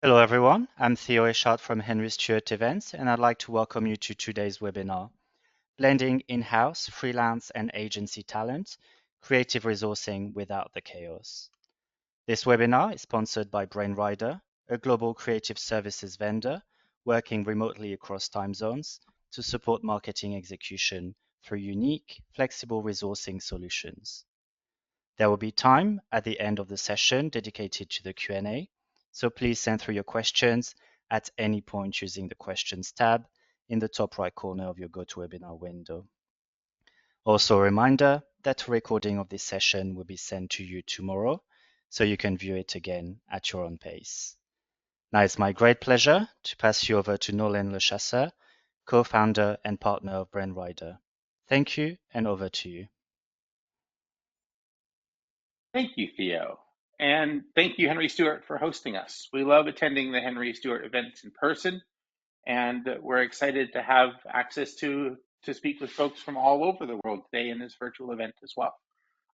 Hello everyone, I'm Theo Eshart from Henry Stewart Events, and I'd like to welcome you to today's webinar, Blending In-House, Freelance and Agency Talent, Creative Resourcing Without the Chaos. This webinar is sponsored by Brainrider, a global creative services vendor working remotely across time zones to support marketing execution through unique, flexible resourcing solutions. There will be time at the end of the session dedicated to the Q&A, so please send through your questions at any point using the Questions tab in the top right corner of your GoToWebinar window. Also a reminder that a recording of this session will be sent to you tomorrow, so you can view it again at your own pace. Now it's my great pleasure to pass you over to Nolin LeChasseur, co-founder and partner of Brainrider. Thank you, and over to you. Thank you, Theo. And thank you, Henry Stewart, for hosting us. We love attending the Henry Stewart events in person, and we're excited to have access to speak with folks from all over the world today in this virtual event as well.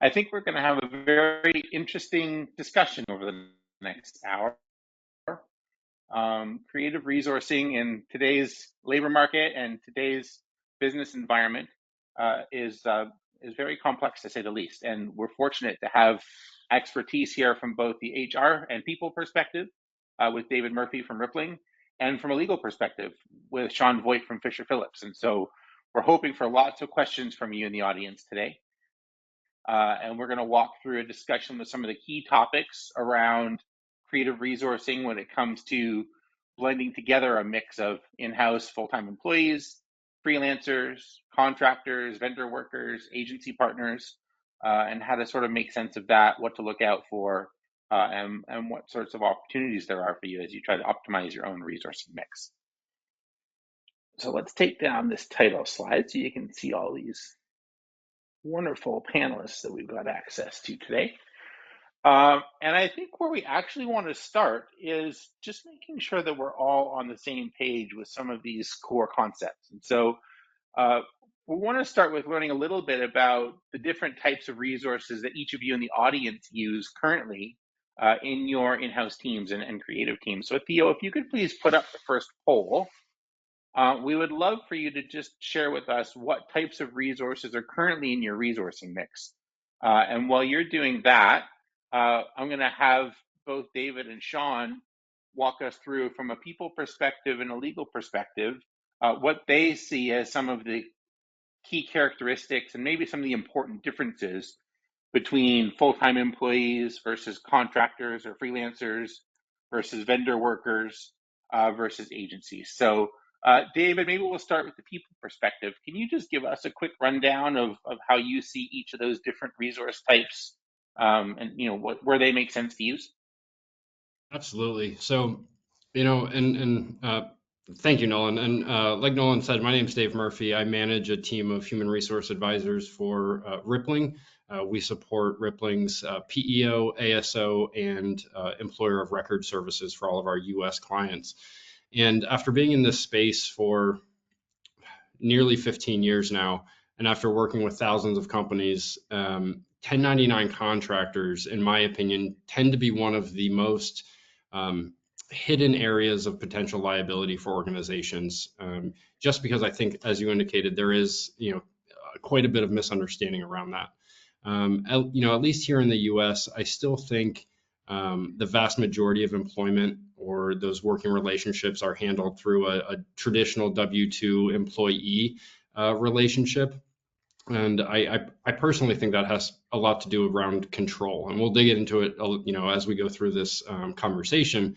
I think we're going to have a very interesting discussion over the next hour. Creative resourcing in today's labor market and today's business environment is very complex, to say the least. And we're fortunate to have expertise here from both the HR and people perspective with David Murphy from Rippling, and from a legal perspective with Sean Voigt from Fisher Phillips. And so we're hoping for lots of questions from you in the audience today. And we're going to walk through a discussion with some of the key topics around creative resourcing when it comes to blending together a mix of in-house full-time employees, freelancers, contractors, vendor workers, agency partners, and how to sort of make sense of that, what to look out for, and what sorts of opportunities there are for you as you try to optimize your own resourcing mix. So let's take down this title slide so you can see all these wonderful panelists that we've got access to today. And I think where we actually want to start is just making sure that we're all on the same page with some of these core concepts. And so we want to start with learning a little bit about the different types of resources that each of you in the audience use currently in your in-house teams and creative teams. So Theo, if you could please put up the first poll. We would love for you to just share with us what types of resources are currently in your resourcing mix. And while you're doing that, I'm going to have both David and Sean walk us through, from a people perspective and a legal perspective, what they see as some of the key characteristics and maybe some of the important differences between full-time employees versus contractors or freelancers versus vendor workers versus agencies. So David, maybe we'll start with the people perspective. Can you just give us a quick rundown of how you see each of those different resource types and where they make sense to use? Absolutely. So, thank you, Nolan. And like Nolan said, my name is Dave Murphy. I manage a team of human resource advisors for Rippling. We support Rippling's PEO, ASO, and employer of record services for all of our US clients. And after being in this space for nearly 15 years now, and after working with thousands of companies, 1099 contractors, in my opinion, tend to be one of the most hidden areas of potential liability for organizations. Just because I think, as you indicated, there is quite a bit of misunderstanding around that. At least here in the U.S., I still think the vast majority of employment or those working relationships are handled through a traditional W-2 employee relationship. And I personally think that has a lot to do around control, and we'll dig into it, as we go through this conversation.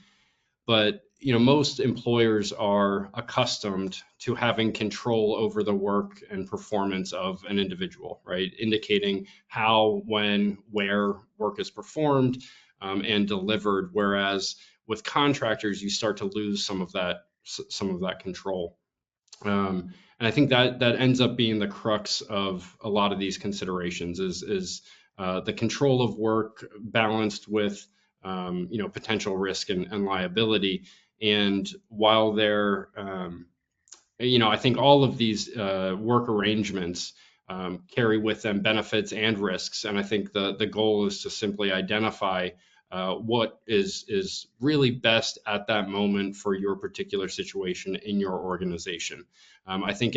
But most employers are accustomed to having control over the work and performance of an individual, right? Indicating how, when, where work is performed and delivered. Whereas with contractors, you start to lose some of that control. And I think that ends up being the crux of a lot of these considerations is the control of work balanced with potential risk and liability. And while they're I think all of these work arrangements carry with them benefits and risks. And I think the goal is to simply identify what is really best at that moment for your particular situation in your organization. I think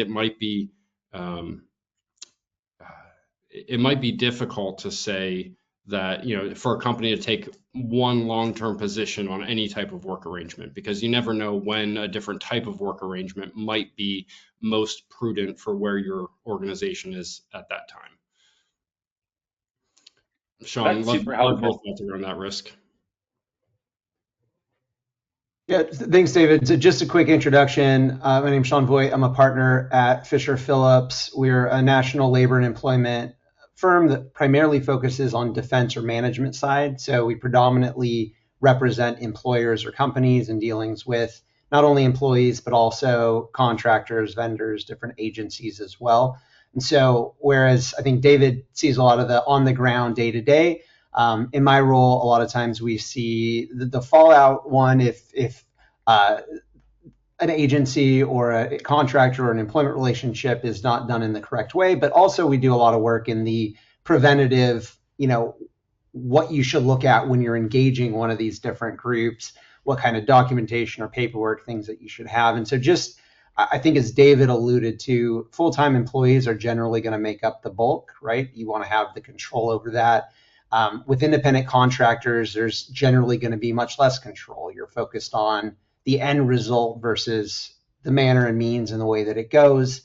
um, it might be difficult to say that, for a company to take one long-term position on any type of work arrangement, because you never know when a different type of work arrangement might be most prudent for where your organization is at that time. Sean, That's love super your helpful. thoughts around that risk. Yeah, thanks, David. So just a quick introduction. My name's Sean Voigt. I'm a partner at Fisher Phillips. We're a national labor and employment firm that primarily focuses on defense or management side. So we predominantly represent employers or companies in dealings with not only employees, but also contractors, vendors, different agencies as well. And so whereas I think David sees a lot of the on the ground day to day, in my role, a lot of times we see the fallout one if an agency or a contractor or an employment relationship is not done in the correct way. But also we do a lot of work in the preventative, what you should look at when you're engaging one of these different groups, what kind of documentation or paperwork, things that you should have. And so just, I think as David alluded to, full-time employees are generally going to make up the bulk, right? You want to have the control over that. With independent contractors, there's generally going to be much less control. You're focused on the end result versus the manner and means and the way that it goes.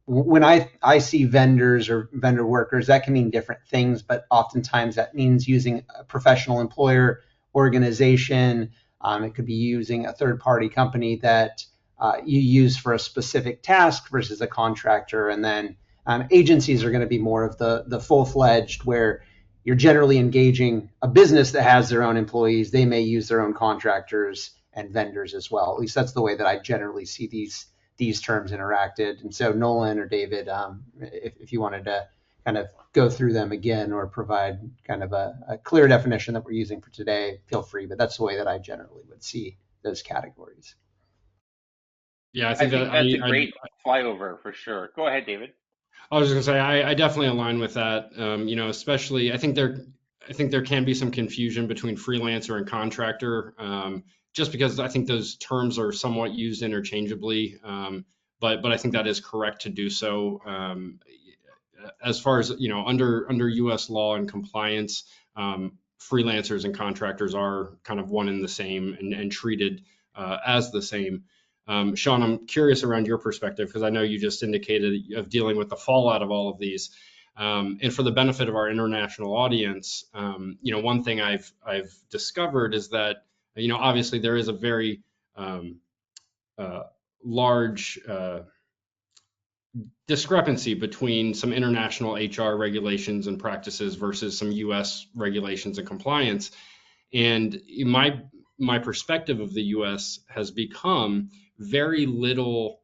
When I see vendors or vendor workers, that can mean different things, but oftentimes that means using a professional employer organization. It could be using a third-party company that you use for a specific task versus a contractor. And then agencies are going to be more of the full-fledged, where you're generally engaging a business that has their own employees. They may use their own contractors and vendors as well. At least that's the way that I generally see these terms interacted. And so Nolin or David, if you wanted to kind of go through them again or provide kind of a clear definition that we're using for today, feel free. But that's the way that I generally would see those categories. Yeah, I I think that think that's a great flyover for sure. Go ahead, David. I was going to say I definitely align with that. Especially I think there can be some confusion between freelancer and contractor, just because I think those terms are somewhat used interchangeably. But I think that is correct to do so. As far as under U.S. law and compliance, freelancers and contractors are kind of one and the same and treated as the same. Sean, I'm curious around your perspective, because I know you just indicated of dealing with the fallout of all of these. And for the benefit of our international audience, one thing I've discovered is that, obviously there is a very large discrepancy between some international HR regulations and practices versus some U.S. regulations and compliance. And my perspective of the U.S. has become very little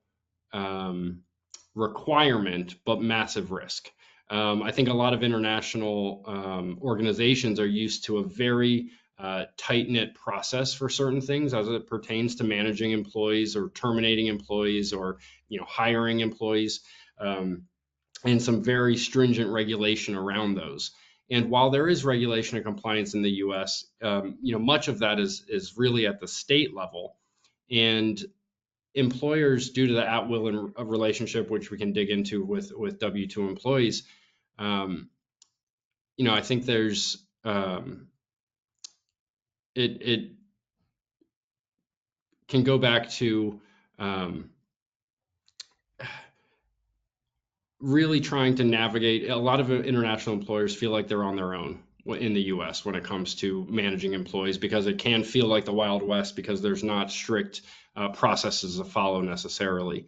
requirement, but massive risk. I think a lot of international organizations are used to a very tight-knit process for certain things as it pertains to managing employees or terminating employees or hiring employees, and some very stringent regulation around those. And while there is regulation and compliance in the U.S., much of that is really at the state level. And employers, due to the at-will relationship, which we can dig into with W-2 employees, I think there's it can go back to really trying to navigate. A lot of international employers feel like they're on their own in the US when it comes to managing employees, because it can feel like the Wild West, because there's not strict processes to follow necessarily.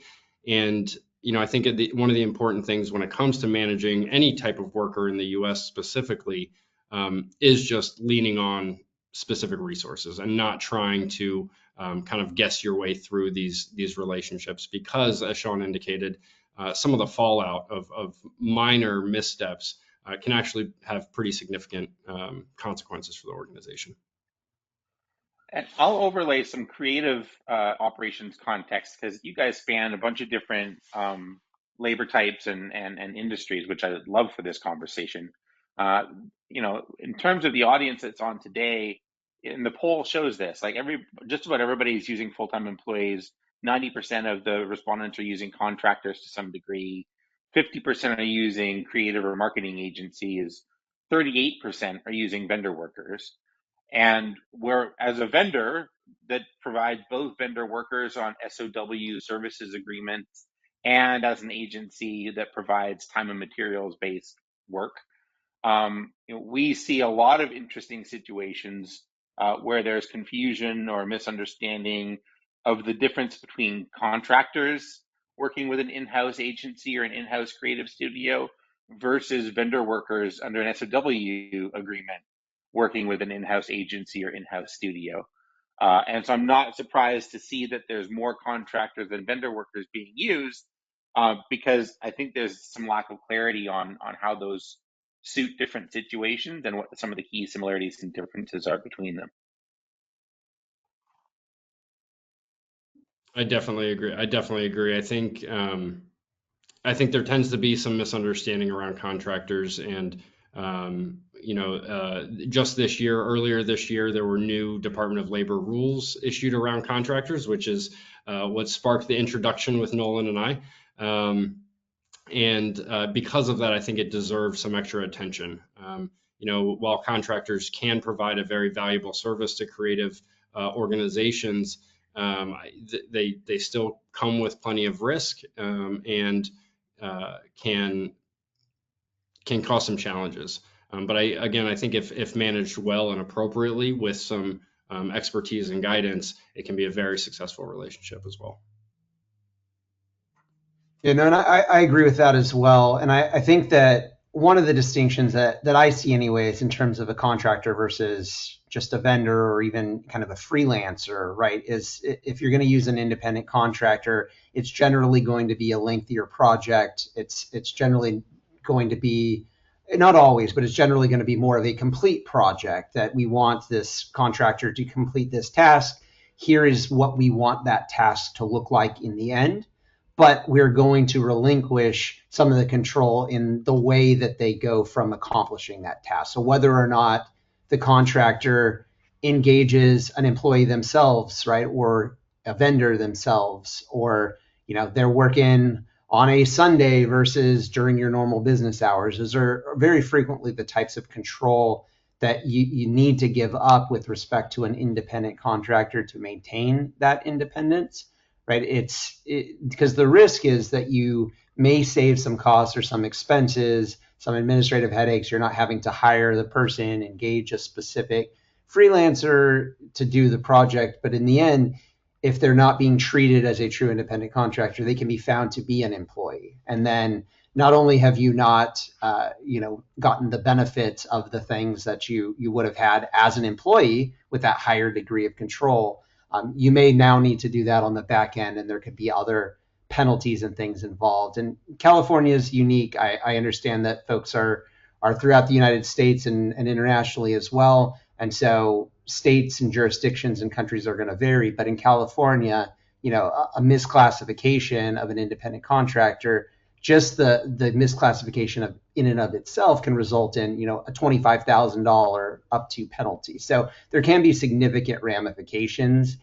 And I think one of the important things when it comes to managing any type of worker in the US specifically is just leaning on specific resources and not trying to kind of guess your way through these relationships, because as Sean indicated, some of the fallout of minor missteps can actually have pretty significant consequences for the organization. And I'll overlay some creative operations context, because you guys span a bunch of different labor types and industries, which I love for this conversation. In terms of the audience that's on today, and the poll shows this, like just about everybody is using full-time employees. 90% of the respondents are using contractors to some degree. 50% are using creative or marketing agencies. 38% are using vendor workers. And where, as a vendor that provides both vendor workers on SOW services agreements and as an agency that provides time and materials based work, we see a lot of interesting situations where there's confusion or misunderstanding of the difference between contractors working with an in-house agency or an in-house creative studio versus vendor workers under an SOW agreement working with an in-house agency or in-house studio. And so I'm not surprised to see that there's more contractors than vendor workers being used, because I think there's some lack of clarity on how those suit different situations and what some of the key similarities and differences are between them. I definitely agree. I think there tends to be some misunderstanding around contractors, and just earlier this year, there were new Department of Labor rules issued around contractors, which is what sparked the introduction with Nolin and I. And because of that, I think it deserves some extra attention. While contractors can provide a very valuable service to creative organizations, they still come with plenty of risk, and can cause some challenges. But I think if managed well and appropriately with some expertise and guidance, it can be a very successful relationship as well. Yeah, no, and I agree with that as well. And I think that one of the distinctions that I see anyways in terms of a contractor versus just a vendor or even kind of a freelancer, right, is if you're going to use an independent contractor, it's generally going to be a lengthier project. It's generally going to be, not always, but it's generally going to be more of a complete project, that we want this contractor to complete this task. Here is what we want that task to look like in the end. But we're going to relinquish some of the control in the way that they go from accomplishing that task. So whether or not the contractor engages an employee themselves, right, or a vendor themselves, or they're working on a Sunday versus during your normal business hours, those are very frequently the types of control that you need to give up with respect to an independent contractor to maintain that independence. Right? Because the risk is that you may save some costs or some expenses, some administrative headaches. You're not having to hire the person, engage a specific freelancer to do the project. But in the end, if they're not being treated as a true independent contractor, they can be found to be an employee. And then not only have you not gotten the benefits of the things that you would have had as an employee with that higher degree of control, you may now need to do that on the back end, and there could be other penalties and things involved. And California is unique. I understand that folks are throughout the United States and internationally as well. And so states and jurisdictions and countries are going to vary. But in California, a misclassification of an independent contractor, just the misclassification of in and of itself can result in a $25,000 up to penalty. So there can be significant ramifications,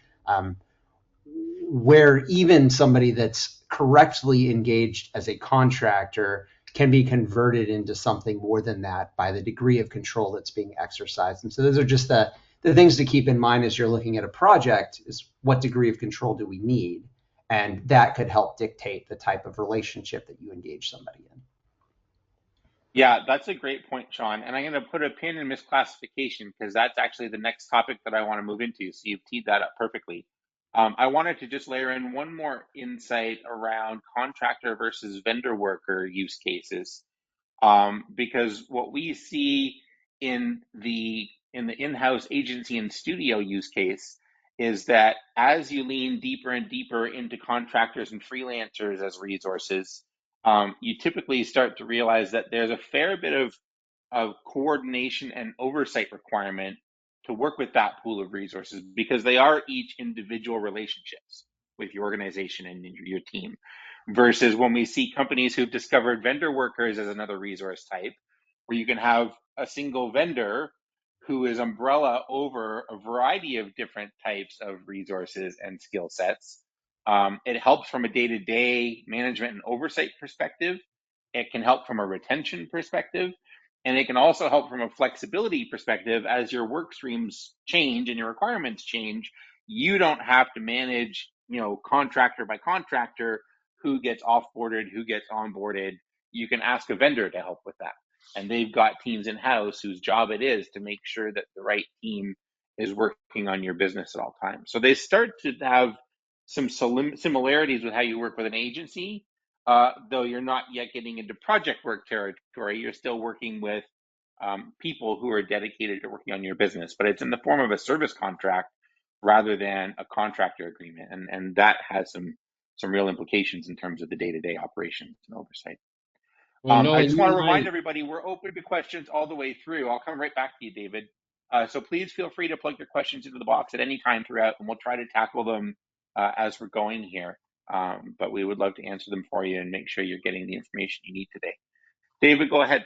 where even somebody that's correctly engaged as a contractor can be converted into something more than that by the degree of control that's being exercised. And so those are just the things to keep in mind as you're looking at a project, is what degree of control do we need? And that could help dictate the type of relationship that you engage somebody in. Yeah, that's a great point, Sean. And I'm going to put a pin in misclassification because that's actually the next topic that I want to move into. So you've teed that up perfectly. I wanted to just layer in one more insight around contractor versus vendor worker use cases, because what we see in the in-house agency and studio use case is that as you lean deeper and deeper into contractors and freelancers as resources, you typically start to realize that there's a fair bit of coordination and oversight requirement to work with that pool of resources, because they are each individual relationships with your organization and your team. Versus when we see companies who've discovered vendor workers as another resource type, where you can have a single vendor who is umbrella over a variety of different types of resources and skill sets. It helps from a day-to-day management and oversight perspective. It can help from a retention perspective, and it can also help from a flexibility perspective. As your work streams change and your requirements change, you don't have to manage, contractor by contractor, who gets offboarded, who gets onboarded. You can ask a vendor to help with that. And they've got teams in-house whose job it is to make sure that the right team is working on your business at all times. So they start to have some similarities with how you work with an agency, though you're not yet getting into project work territory. You're still working with people who are dedicated to working on your business, but it's in the form of a service contract rather than a contractor agreement. And that has some real implications in terms of the day-to-day operations and oversight. Well, I Nolan, just you want to and remind I, everybody, we're open to questions all the way through. I'll come right back to you, David. So please feel free to plug your questions into the box at any time throughout, and we'll try to tackle them as we're going here. But we would love to answer them for you and make sure you're getting the information you need today. David, go ahead.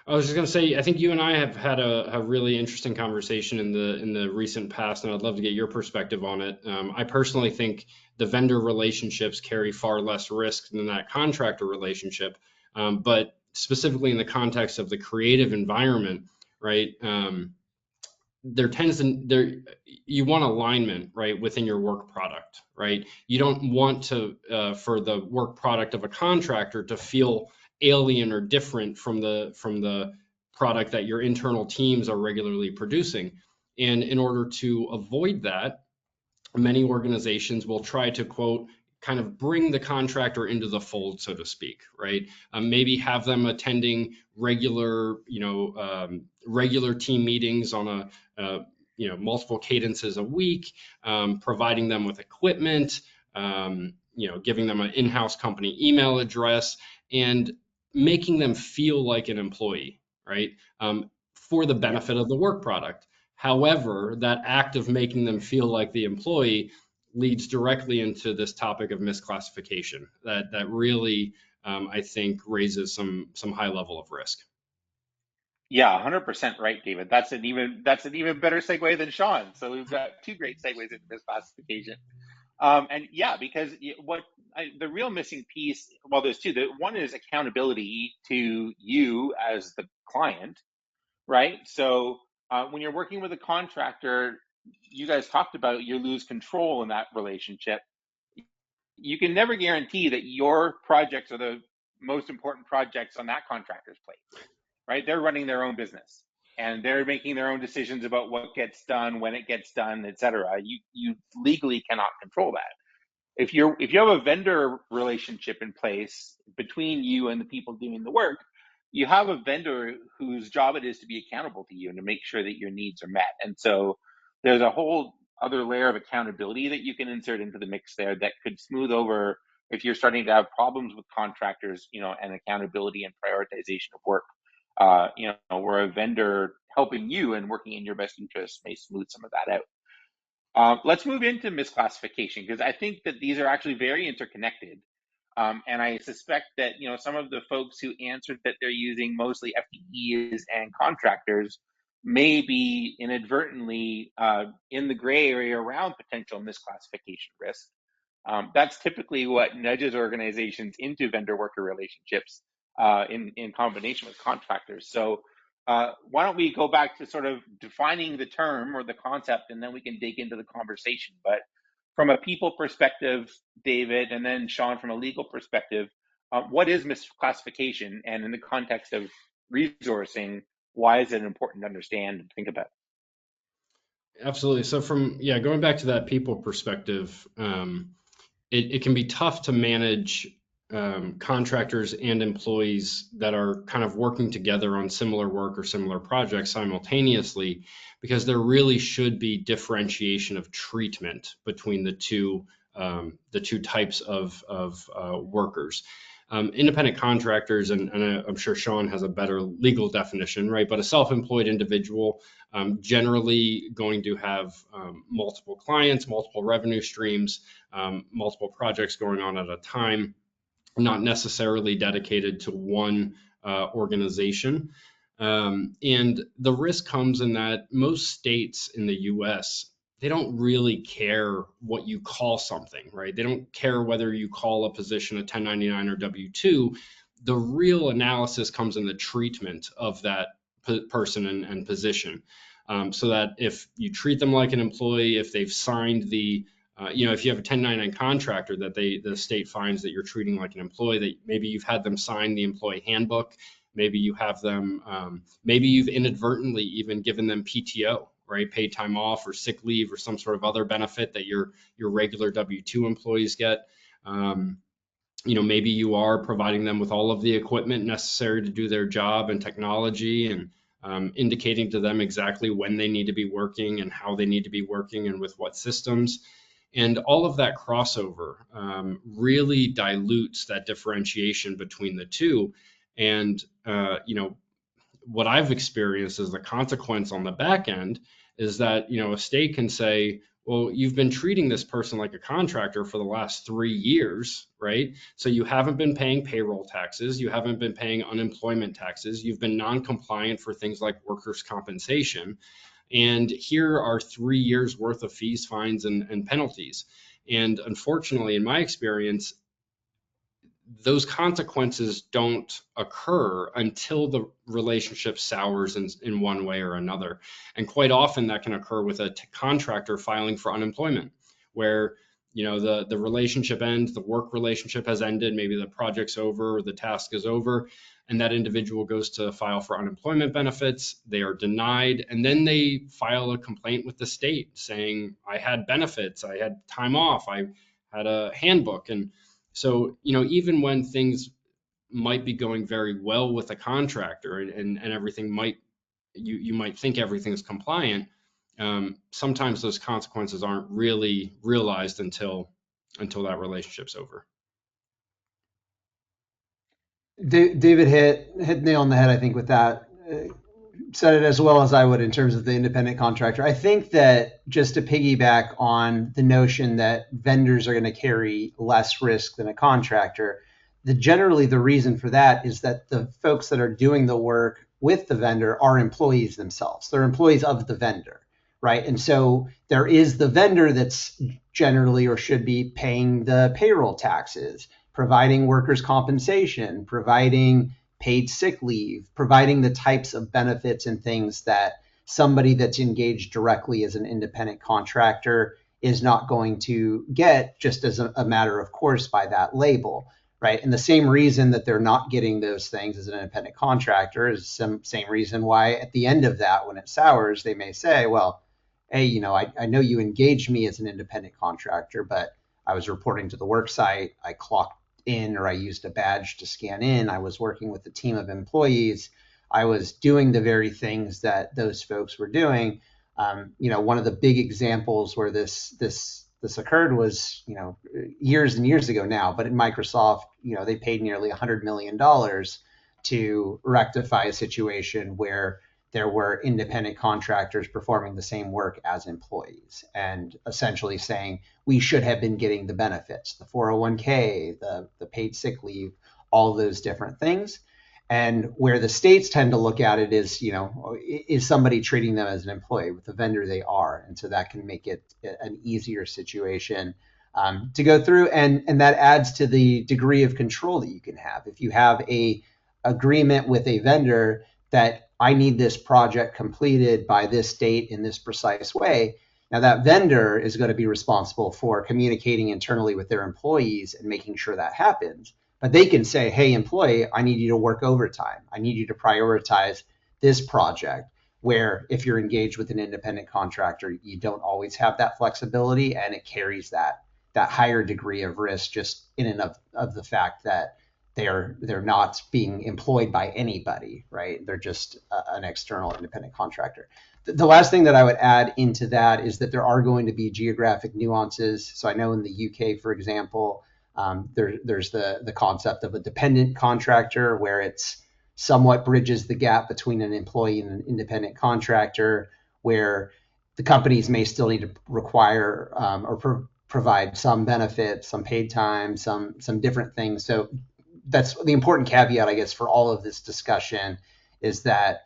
I was just going to say, I think you and I have had a really interesting conversation in the recent past, and I'd love to get your perspective on it. I personally think the vendor relationships carry far less risk than that contractor relationship, but specifically in the context of the creative environment, right? You want alignment, right, within your work product, right? You don't want to for the work product of a contractor to feel alien or different from the product that your internal teams are regularly producing. And in order to avoid that, many organizations will try to, quote, kind of bring the contractor into the fold, so to speak, right? Maybe have them attending regular, regular team meetings on multiple cadences a week, providing them with equipment, giving them an in-house company email address, and making them feel like an employee, right? For the benefit of the work product. However, that act of making them feel like the employee leads directly into this topic of misclassification that really, I think, raises some high level of risk. Yeah, 100% right, David. That's an even better segue than Sean. So we've got two great segues into misclassification. And yeah, because the real missing piece, well, there's two. One is accountability to you as the client, right? So when you're working with a contractor, you guys talked about you lose control in that relationship. You can never guarantee that your projects are the most important projects on that contractor's plate, right? They're running their own business and they're making their own decisions about what gets done, when it gets done, et cetera. You legally cannot control that. If you have a vendor relationship in place between you and the people doing the work, you have a vendor whose job it is to be accountable to you and to make sure that your needs are met. And so there's a whole other layer of accountability that you can insert into the mix there that could smooth over if you're starting to have problems with contractors, and accountability and prioritization of work. Where a vendor helping you and working in your best interest may smooth some of that out. Let's move into misclassification, because I think that these are actually very interconnected. And I suspect that, some of the folks who answered that they're using mostly FTEs and contractors may be inadvertently in the gray area around potential misclassification risk. That's typically what nudges organizations into vendor worker relationships in combination with contractors. So why don't we go back to sort of defining the term or the concept, and then we can dig into the conversation. But from a people perspective, David, and then Sean from a legal perspective, what is misclassification? And in the context of resourcing, why is it important to understand and think about? Absolutely. So going back to that people perspective, it can be tough to manage contractors and employees that are kind of working together on similar work or similar projects simultaneously, because there really should be differentiation of treatment between the two types of workers. Independent contractors, and I'm sure Sean has a better legal definition, right? But a self-employed individual generally going to have multiple clients, multiple revenue streams, multiple projects going on at a time, not necessarily dedicated to one organization. And the risk comes in that most states in the US, they don't really care what you call something, right? They don't care whether you call a position a 1099 or W-2. The real analysis comes in the treatment of that person and position. So that if you treat them like an employee, if they've signed the if you have a 1099 contractor that the state finds that you're treating like an employee, that maybe you've had them sign the employee handbook, maybe you have them, maybe you've inadvertently even given them PTO, right, paid time off or sick leave or some sort of other benefit that your regular W-2 employees get. Maybe you are providing them with all of the equipment necessary to do their job and technology, and indicating to them exactly when they need to be working and how they need to be working and with what systems. And all of that crossover really dilutes that differentiation between the two. And, what I've experienced as the consequence on the back end is that, a state can say, well, you've been treating this person like a contractor for the last 3 years, right? So you haven't been paying payroll taxes. You haven't been paying unemployment taxes. You've been non-compliant for things like workers' compensation. And here are 3 years worth of fees, fines, and penalties. And unfortunately, in my experience, those consequences don't occur until the relationship sours in one way or another. And quite often that can occur with a contractor filing for unemployment, where the relationship ends, the work relationship has ended, maybe the project's over or the task is over, and that individual goes to file for unemployment benefits. They are denied, and then they file a complaint with the state saying, I had benefits, I had time off, I had a handbook. And so, even when things might be going very well with a contractor, and everything you might think everything's compliant, sometimes those consequences aren't really realized until that relationship's over. David hit nail on the head, I think, with that. Said it as well as I would in terms of the independent contractor. I think that, just to piggyback on the notion that vendors are going to carry less risk than a contractor, generally the reason for that is that the folks that are doing the work with the vendor are employees themselves. They're employees of the vendor, right? And so there is the vendor that's generally, or should be, paying the payroll taxes, providing workers' compensation, providing paid sick leave, providing the types of benefits and things that somebody that's engaged directly as an independent contractor is not going to get, just as a matter of course by that label, right? And the same reason that they're not getting those things as an independent contractor is the same reason why at the end of that, when it sours, they may say, well, hey, I know you engaged me as an independent contractor, but I was reporting to the work site, I clocked in, or I used a badge to scan in, I was working with a team of employees, I was doing the very things that those folks were doing. One of the big examples where this occurred was, years and years ago now, but in Microsoft, they paid nearly $100 million to rectify a situation where there were independent contractors performing the same work as employees, and essentially saying we should have been getting the benefits, the 401k, the paid sick leave, all those different things. And where the states tend to look at it is, is somebody treating them as an employee? With the vendor, they are. And so that can make it an easier situation to go through. And that adds to the degree of control that you can have. If you have a agreement with a vendor that I need this project completed by this date in this precise way, now that vendor is going to be responsible for communicating internally with their employees and making sure that happens. But they can say, hey, employee, I need you to work overtime. I need you to prioritize this project. Where if you're engaged with an independent contractor, you don't always have that flexibility, and it carries that higher degree of risk just in and of the fact that they're not being employed by anybody, right? They're just an external independent contractor. The last thing that I would add into that is that there are going to be geographic nuances. So I know in the UK, for example, there's the concept of a dependent contractor, where it's somewhat bridges the gap between an employee and an independent contractor, where the companies may still need to require or provide some benefits, some paid time, some different things. So that's the important caveat, I guess, for all of this discussion, is that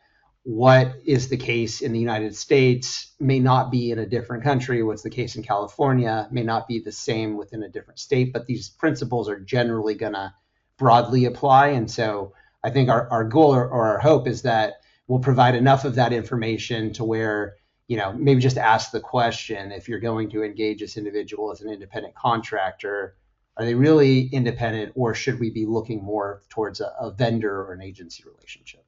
what is the case in the United States may not be in a different country. What's the case in California may not be the same within a different state, but these principles are generally going to broadly apply. And so I think our goal or our hope is that we'll provide enough of that information to where, maybe just ask the question, if you're going to engage this individual as an independent contractor, are they really independent, or should we be looking more towards a vendor or an agency relationship?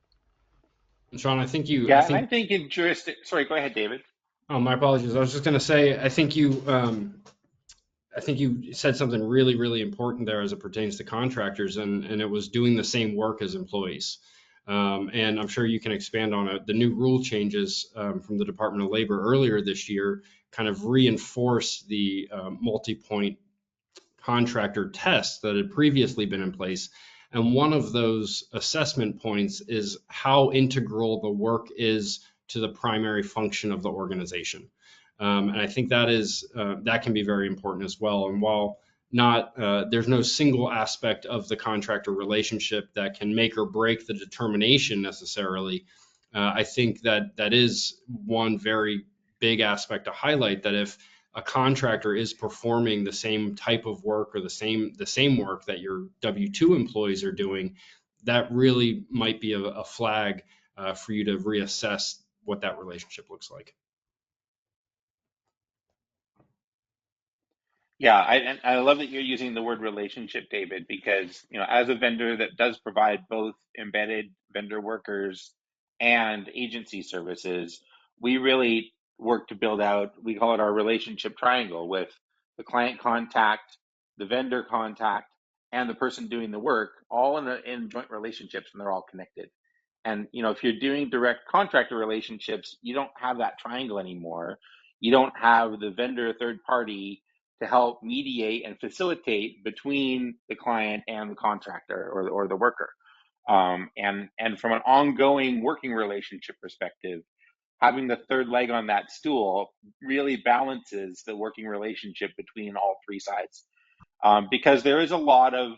Sean, I think you. Yeah, and I think in sorry, go ahead, David. Oh, my apologies. I was just going to say, I think you said something really, really important there as it pertains to contractors, and it was doing the same work as employees. And I'm sure you can expand on it. The new rule changes from the Department of Labor earlier this year kind of reinforce the multi-point contractor test that had previously been in place. And one of those assessment points is how integral the work is to the primary function of the organization. And I think that can be very important as well. And while there's no single aspect of the contractor relationship that can make or break the determination necessarily, I think that is one very big aspect to highlight, that if a contractor is performing the same type of work or the same work that your W-2 employees are doing, that really might be a flag for you to reassess what that relationship looks like. Yeah, I love that you're using the word relationship, David, because as a vendor that does provide both embedded vendor workers and agency services, we really work to build out, we call it our relationship triangle, with the client contact, the vendor contact, and the person doing the work, all in joint relationships, and they're all connected. And if you're doing direct contractor relationships, you don't have that triangle anymore. You don't have the vendor third party to help mediate and facilitate between the client and the contractor or the worker. And from an ongoing working relationship perspective, having the third leg on that stool really balances the working relationship between all three sides. Because there is a lot of,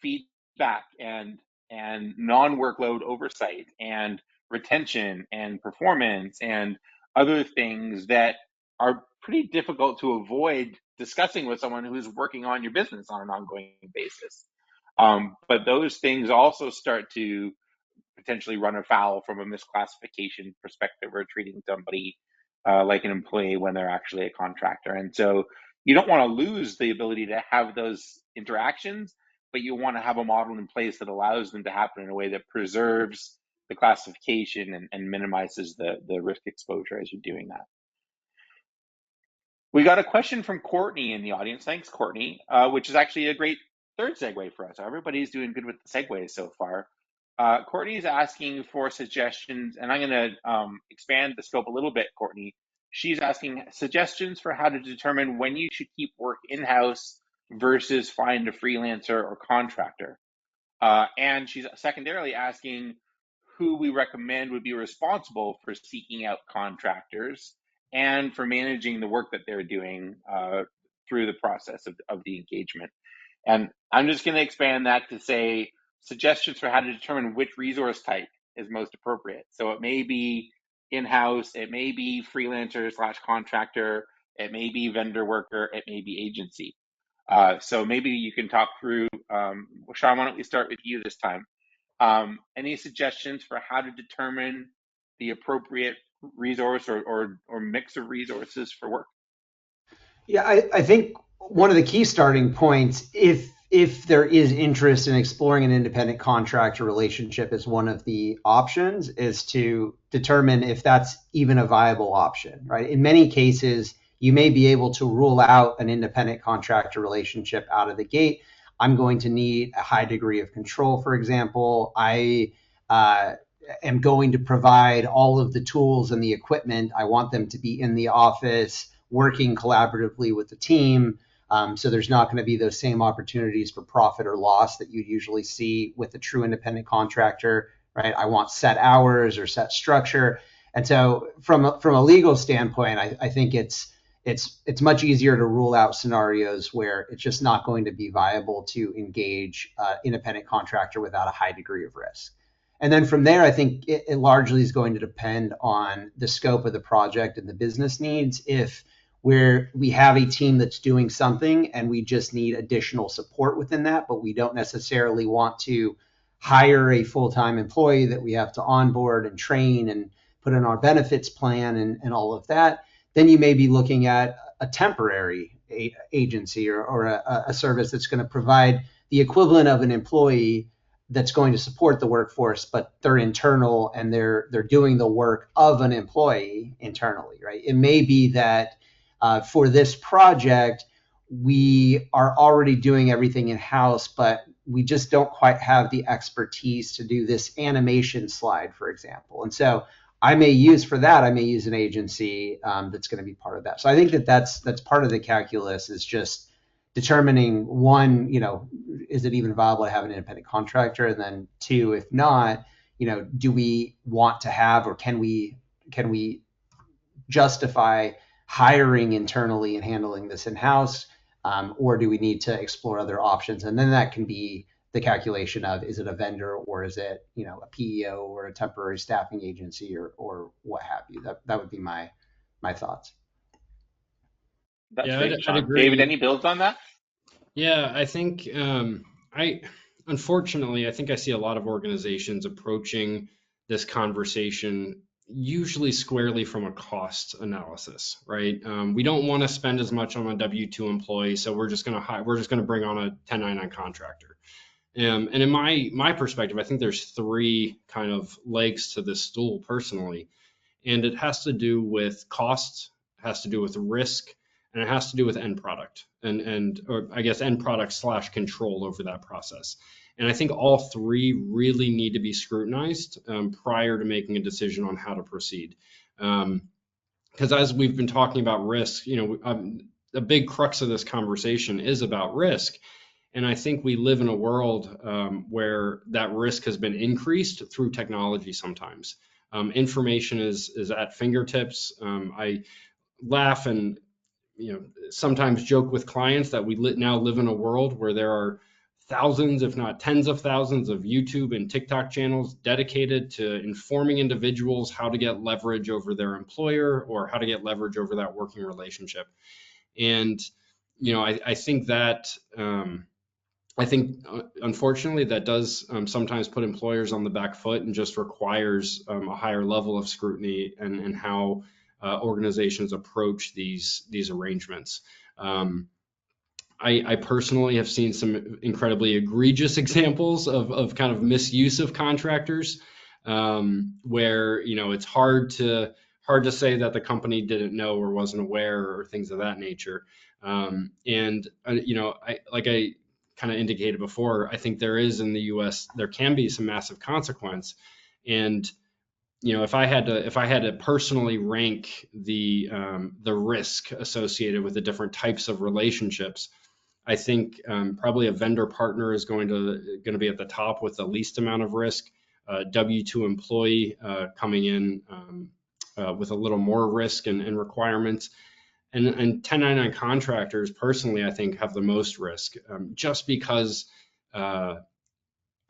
feedback and non-workload oversight and retention and performance and other things that are pretty difficult to avoid discussing with someone who's working on your business on an ongoing basis. But those things also start to potentially run afoul from a misclassification perspective, or treating somebody like an employee when they're actually a contractor. And so you don't want to lose the ability to have those interactions, but you want to have a model in place that allows them to happen in a way that preserves the classification and minimizes the risk exposure as you're doing that. We got a question from Courtney in the audience. Thanks, Courtney, which is actually a great third segue for us. Everybody's doing good with the segues so far. Courtney is asking for suggestions, and I'm going to expand the scope a little bit, Courtney. She's asking suggestions for how to determine when you should keep work in-house versus find a freelancer or contractor. And she's secondarily asking who we recommend would be responsible for seeking out contractors and for managing the work that they're doing through the process of the engagement. And I'm just going to expand that to say suggestions for how to determine which resource type is most appropriate. So it may be in-house, it may be freelancer/contractor, it may be vendor worker, it may be agency. So maybe you can talk through, Sean, why don't we start with you this time? Any suggestions for how to determine the appropriate resource or mix of resources for work? Yeah, I think one of the key starting points, if there is interest in exploring an independent contractor relationship as one of the options, is to determine if that's even a viable option, right? In many cases, you may be able to rule out an independent contractor relationship out of the gate. I'm going to need a high degree of control, for example. I am going to provide all of the tools and the equipment. I want them to be in the office, working collaboratively with the team. So there's not going to be those same opportunities for profit or loss that you'd usually see with a true independent contractor, right? I want set hours or set structure. And so from a legal standpoint, I think it's much easier to rule out scenarios where it's just not going to be viable to engage independent contractor without a high degree of risk. And then from there, I think it largely is going to depend on the scope of the project and the business needs. If we have a team that's doing something and we just need additional support within that, but we don't necessarily want to hire a full-time employee that we have to onboard and train and put in our benefits plan and all of that, then you may be looking at a temporary agency or a service that's going to provide the equivalent of an employee that's going to support the workforce, but they're internal and they're doing the work of an employee internally, right? It may be that for this project, we are already doing everything in-house, but we just don't quite have the expertise to do this animation slide, for example. And so I may use an agency that's going to be part of that. So I think that's part of the calculus, is just determining, one, is it even viable to have an independent contractor? And then two, if not, do we want to have, or can we justify hiring internally and handling this in-house, or do we need to explore other options? And then that can be the calculation of, is it a vendor or is it a PEO or a temporary staffing agency or what have you. That would be my thoughts. That's Yeah, great, I'd Sean. agree. David, any builds on that? Yeah, I think unfortunately, I think I see a lot of organizations approaching this conversation usually squarely from a cost analysis, right? We don't want to spend as much on a W-2 employee, so we're just going to bring on a 1099 contractor. And in my perspective, I think there's three kind of legs to this stool personally, and it has to do with cost, has to do with risk, and it has to do with end product or I guess end product / control over that process. And I think all three really need to be scrutinized prior to making a decision on how to proceed. Because as we've been talking about risk, a big crux of this conversation is about risk. And I think we live in a world where that risk has been increased through technology sometimes. Information is at fingertips. I laugh and sometimes joke with clients that we now live in a world where there are thousands, if not tens of thousands, of YouTube and TikTok channels dedicated to informing individuals how to get leverage over their employer or how to get leverage over that working relationship. And I think that unfortunately that does sometimes put employers on the back foot and just requires a higher level of scrutiny and how organizations approach these arrangements. I personally have seen some incredibly egregious examples of kind of misuse of contractors, where it's hard to say that the company didn't know or wasn't aware or things of that nature. I kind of indicated before, I think there is in the U.S. there can be some massive consequence, and if I had to personally rank the risk associated with the different types of relationships, I think probably a vendor partner is going to be at the top with the least amount of risk. W-2 employee coming in with a little more risk and requirements. And 1099 contractors, personally, I think have the most risk, just because I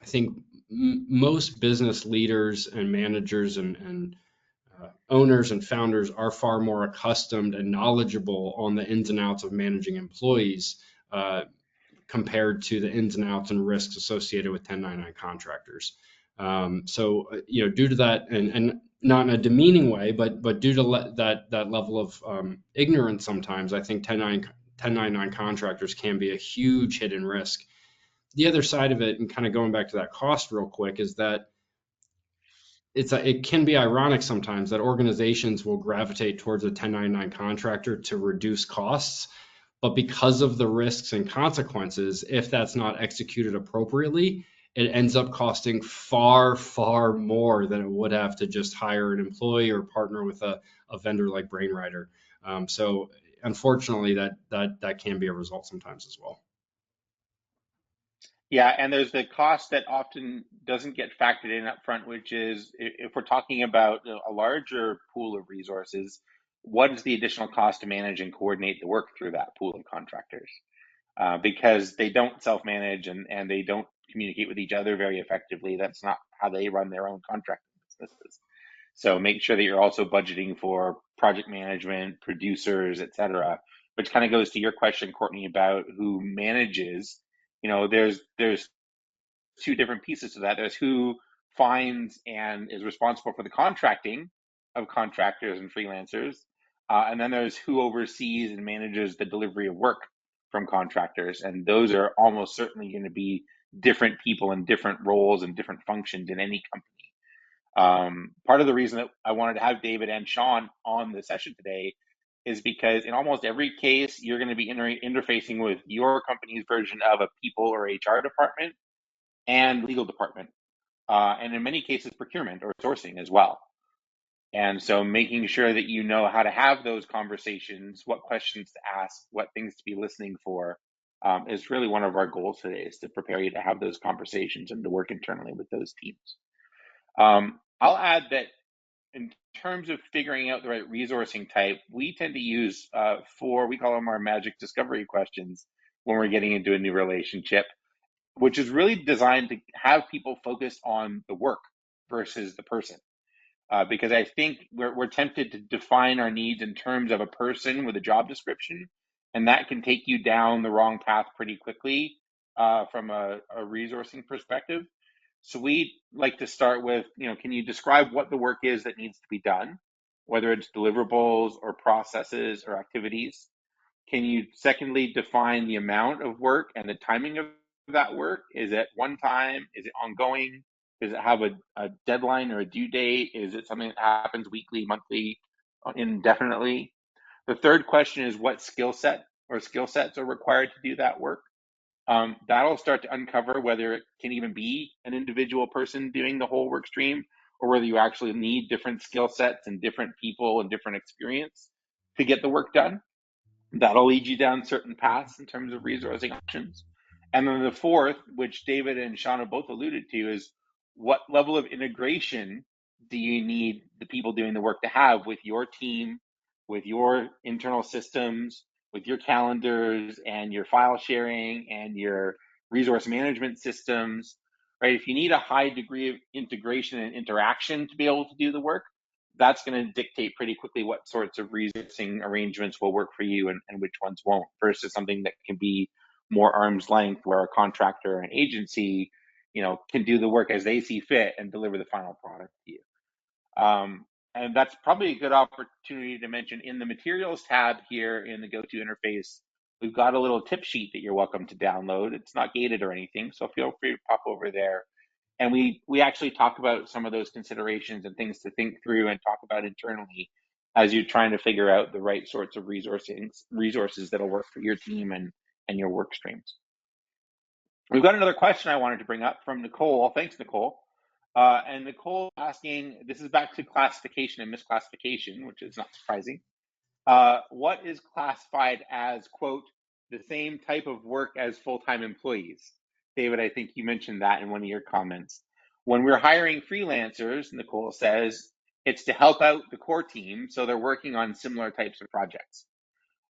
think most business leaders and managers and owners and founders are far more accustomed and knowledgeable on the ins and outs of managing employees compared to the ins and outs and risks associated with 1099 contractors. Due to that, and not in a demeaning way, but due to that level of ignorance, sometimes I think 1099 contractors can be a huge hidden risk. The other side of it, and kind of going back to that cost real quick, is that it can be ironic sometimes that organizations will gravitate towards a 1099 contractor to reduce costs, but because of the risks and consequences, if that's not executed appropriately, it ends up costing far, far more than it would have to just hire an employee or partner with a vendor like Brainrider. So unfortunately, that can be a result sometimes as well. Yeah, and there's the cost that often doesn't get factored in up front, which is if we're talking about a larger pool of resources, what is the additional cost to manage and coordinate the work through that pool of contractors? Because they don't self-manage and they don't communicate with each other very effectively. That's not how they run their own contracting businesses. So make sure that you're also budgeting for project management, producers, et cetera, which kind of goes to your question, Courtney, about who manages. There's two different pieces to that. There's who finds and is responsible for the contracting of contractors and freelancers. And then there's who oversees and manages the delivery of work from contractors. And those are almost certainly going to be different people in different roles and different functions in any company. Part of the reason that I wanted to have David and Sean on the session today is because in almost every case, you're going to be interfacing with your company's version of a people or HR department and legal department, and in many cases, procurement or sourcing as well. And so making sure that you know how to have those conversations, what questions to ask, what things to be listening for, is really one of our goals today, is to prepare you to have those conversations and to work internally with those teams. I'll add that in terms of figuring out the right resourcing type, we tend to use we call them our magic discovery questions when we're getting into a new relationship, which is really designed to have people focus on the work versus the person. Because I think we're tempted to define our needs in terms of a person with a job description, and that can take you down the wrong path pretty quickly from a resourcing perspective. So we like to start with, can you describe what the work is that needs to be done, whether it's deliverables or processes or activities? Can you secondly define the amount of work and the timing of that work? Is it one time? Is it ongoing? Does it have a deadline or a due date? Is it something that happens weekly, monthly, indefinitely? The third question is what skill set or skill sets are required to do that work? That'll start to uncover whether it can even be an individual person doing the whole work stream, or whether you actually need different skill sets and different people and different experience to get the work done. That'll lead you down certain paths in terms of resourcing options. And then the fourth, which David and Sean have both alluded to, is what level of integration do you need the people doing the work to have with your team, with your internal systems, with your calendars and your file sharing and your resource management systems, right? If you need a high degree of integration and interaction to be able to do the work, that's going to dictate pretty quickly what sorts of resourcing arrangements will work for you and which ones won't, versus something that can be more arm's length, where a contractor or an agency, can do the work as they see fit and deliver the final product to you. And that's probably a good opportunity to mention in the materials tab here in the go-to interface, we've got a little tip sheet that you're welcome to download. It's not gated or anything, so feel free to pop over there. And we actually talk about some of those considerations and things to think through and talk about internally as you're trying to figure out the right sorts of resources that'll work for your team and your work streams. We've got another question I wanted to bring up from Nicole. Thanks, Nicole. And Nicole asking, this is back to classification and misclassification, which is not surprising. What is classified as, quote, the same type of work as full-time employees? David, I think you mentioned that in one of your comments. When we're hiring freelancers, Nicole says, it's to help out the core team, so they're working on similar types of projects.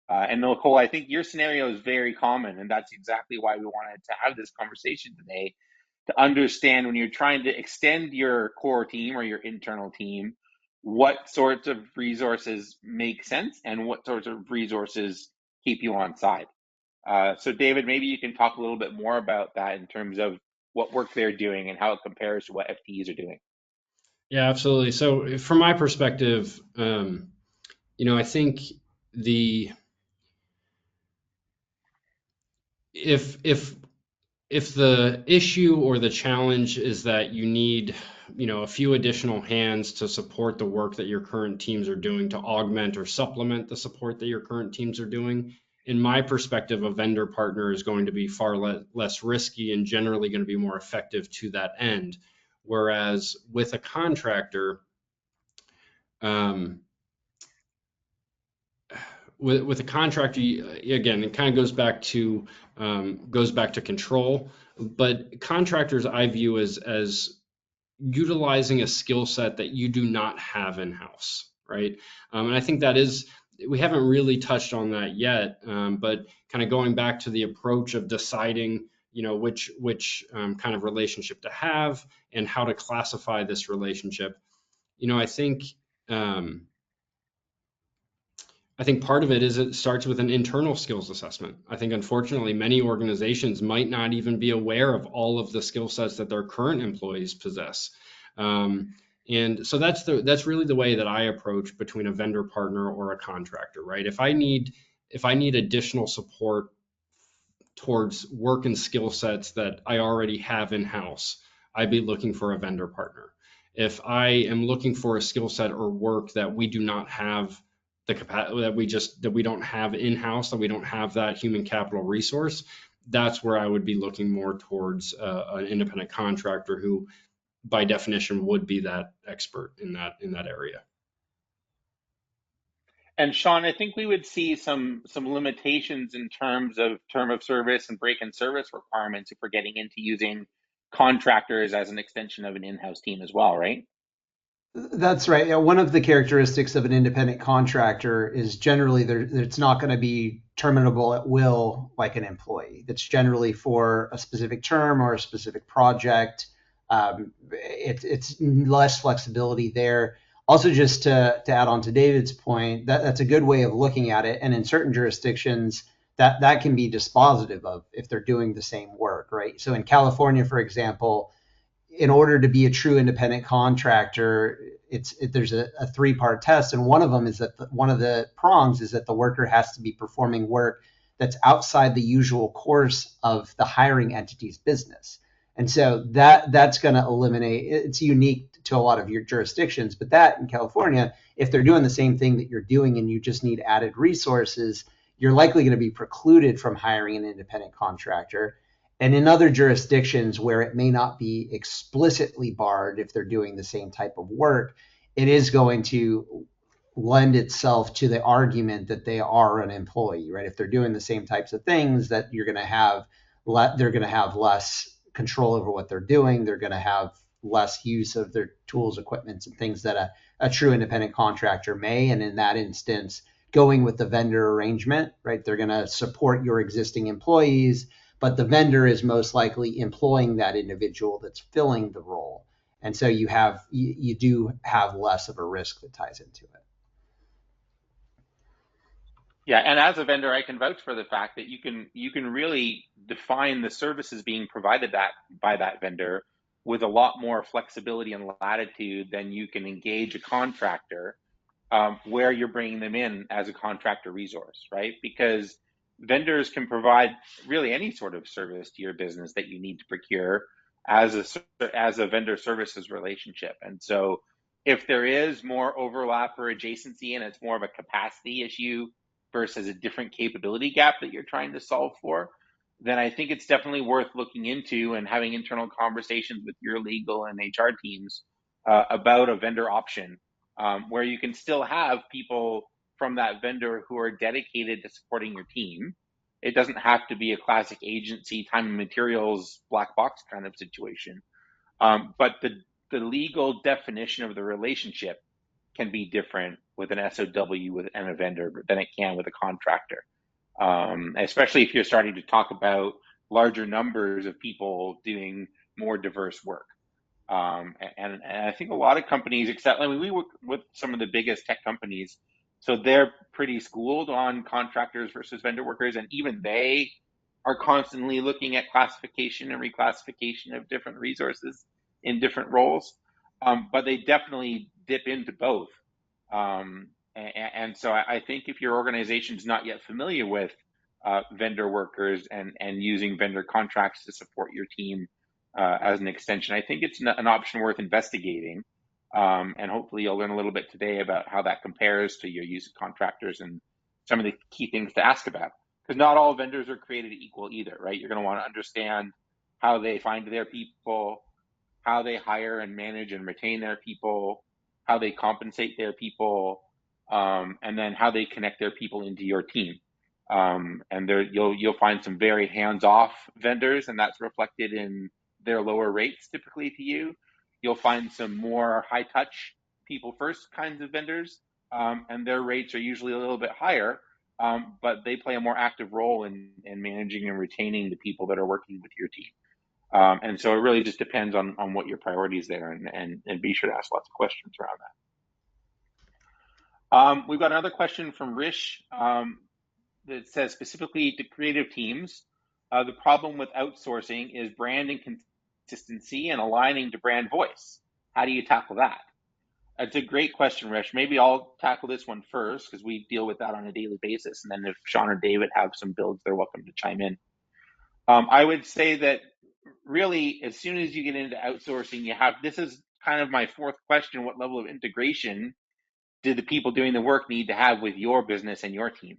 And Nicole, I think your scenario is very common, and that's exactly why we wanted to have this conversation today, to understand when you're trying to extend your core team or your internal team, what sorts of resources make sense and what sorts of resources keep you on side. So David, maybe you can talk a little bit more about that in terms of what work they're doing and how it compares to what FTEs are doing. Yeah, absolutely. So from my perspective, I think if the issue or the challenge is that you need, a few additional hands to support the work that your current teams are doing, to augment or supplement the support that your current teams are doing, in my perspective, a vendor partner is going to be far less risky and generally going to be more effective to that end. Whereas with a contractor, with a contractor, again, it kind of goes back to control. But contractors, I view as utilizing a skill set that you do not have in-house, right? And I think we haven't really touched on that yet, but kind of going back to the approach of deciding, which kind of relationship to have and how to classify this relationship. Um, I think part of it is it starts with an internal skills assessment. I think unfortunately many organizations might not even be aware of all of the skill sets that their current employees possess. And so that's really the way that I approach between a vendor partner or a contractor, right? If I need additional support towards work and skill sets that I already have in-house, I'd be looking for a vendor partner. If I am looking for a skill set or work that we do not have the capacity, that we don't have in-house, that we don't have that human capital resource, that's where I would be looking more towards an independent contractor who by definition would be that expert in that area. And Sean, I think we would see some limitations in terms of term of service and break in service requirements if we're getting into using contractors as an extension of an in-house team as well, right? That's right. Yeah, one of the characteristics of an independent contractor is generally it's not going to be terminable at will like an employee. It's generally for a specific term or a specific project. It's less flexibility there. Also, just to add on to David's point, that's a good way of looking at it. And in certain jurisdictions, that can be dispositive of if they're doing the same work, right? So in California, for example, in order to be a true independent contractor, there's a three-part test, and one of them is that one of the prongs is that the worker has to be performing work that's outside the usual course of the hiring entity's business. And so that's going to eliminate. It's unique to a lot of your jurisdictions, but that in California, if they're doing the same thing that you're doing and you just need added resources, you're likely going to be precluded from hiring an independent contractor. And in other jurisdictions where it may not be explicitly barred if they're doing the same type of work, it is going to lend itself to the argument that they are an employee, right? If they're doing the same types of things, that they're going to have less control over what they're doing. They're going to have less use of their tools, equipments, and things that a true independent contractor may. And in that instance, going with the vendor arrangement, right? They're going to support your existing employees, but the vendor is most likely employing that individual that's filling the role. And so you do have less of a risk that ties into it. Yeah, and as a vendor, I can vouch for the fact that you can really define the services being provided by that vendor with a lot more flexibility and latitude than you can engage a contractor where you're bringing them in as a contractor resource, right? Because vendors can provide really any sort of service to your business that you need to procure as a vendor services relationship. And so if there is more overlap or adjacency and it's more of a capacity issue versus a different capability gap that you're trying to solve for, then I think it's definitely worth looking into and having internal conversations with your legal and HR teams about a vendor option where you can still have people from that vendor who are dedicated to supporting your team. It doesn't have to be a classic agency, time and materials, black box kind of situation. But the legal definition of the relationship can be different with an SOW and a vendor than it can with a contractor. Especially if you're starting to talk about larger numbers of people doing more diverse work. And I think a lot of companies, we work with some of the biggest tech companies, so they're pretty schooled on contractors versus vendor workers, and even they are constantly looking at classification and reclassification of different resources in different roles. But they definitely dip into both. And so I think if your organization is not yet familiar with vendor workers and using vendor contracts to support your team as an extension, I think it's an option worth investigating. And hopefully you'll learn a little bit today about how that compares to your use of contractors and some of the key things to ask about. Because not all vendors are created equal either, right? You're going to want to understand how they find their people, how they hire and manage and retain their people, how they compensate their people, and then how they connect their people into your team. And you'll find some very hands-off vendors, and that's reflected in their lower rates typically to you. You'll find some more high-touch, people-first kinds of vendors, and their rates are usually a little bit higher, but they play a more active role in managing and retaining the people that are working with your team. And so it really just depends on what your priorities there, and be sure to ask lots of questions around that. We've got another question from Rish that says, specifically to creative teams, the problem with outsourcing is brand inconsistency and aligning to brand voice. How do you tackle that? It's a great question, Rish. Maybe I'll tackle this one first because we deal with that on a daily basis. And then if Sean or David have some builds, they're welcome to chime in. I would say that really, as soon as you get into outsourcing, this is kind of my fourth question: what level of integration do the people doing the work need to have with your business and your team?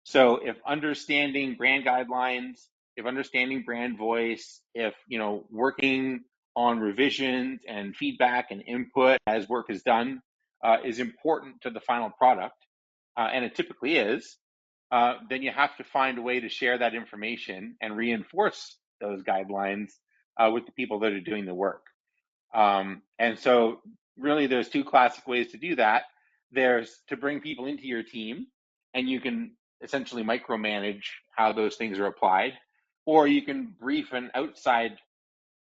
So if understanding brand guidelines, if understanding brand voice, if working on revisions and feedback and input as work is done is important to the final product, and it typically is, then you have to find a way to share that information and reinforce those guidelines with the people that are doing the work. And so really there's two classic ways to do that. There's to bring people into your team, and you can essentially micromanage how those things are applied, or you can brief an outside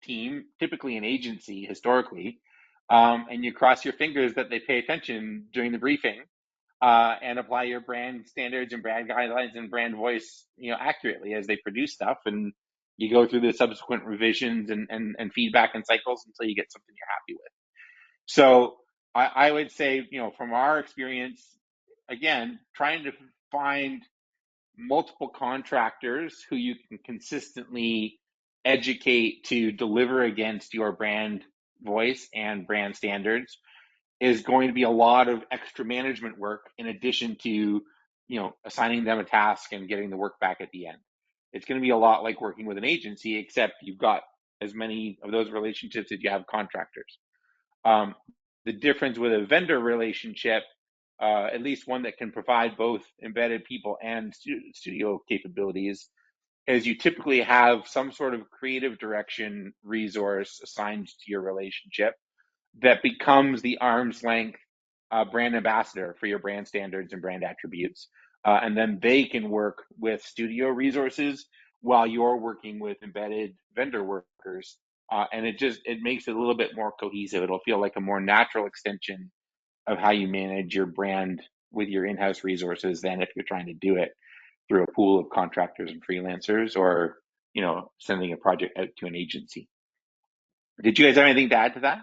team, typically an agency historically, and you cross your fingers that they pay attention during the briefing and apply your brand standards and brand guidelines and brand voice accurately as they produce stuff, and you go through the subsequent revisions and feedback and cycles until you get something you're happy with. So I would say, from our experience, again, trying to find multiple contractors who you can consistently educate to deliver against your brand voice and brand standards is going to be a lot of extra management work in addition to, assigning them a task and getting the work back at the end. It's going to be a lot like working with an agency, except you've got as many of those relationships as you have contractors. The difference with a vendor relationship, at least one that can provide both embedded people and studio capabilities, is you typically have some sort of creative direction resource assigned to your relationship that becomes the arm's length brand ambassador for your brand standards and brand attributes. And then they can work with studio resources while you're working with embedded vendor workers. And it makes it a little bit more cohesive. It'll feel like a more natural extension of how you manage your brand with your in-house resources than if you're trying to do it through a pool of contractors and freelancers, or sending a project out to an agency. Did you guys have anything to add to that?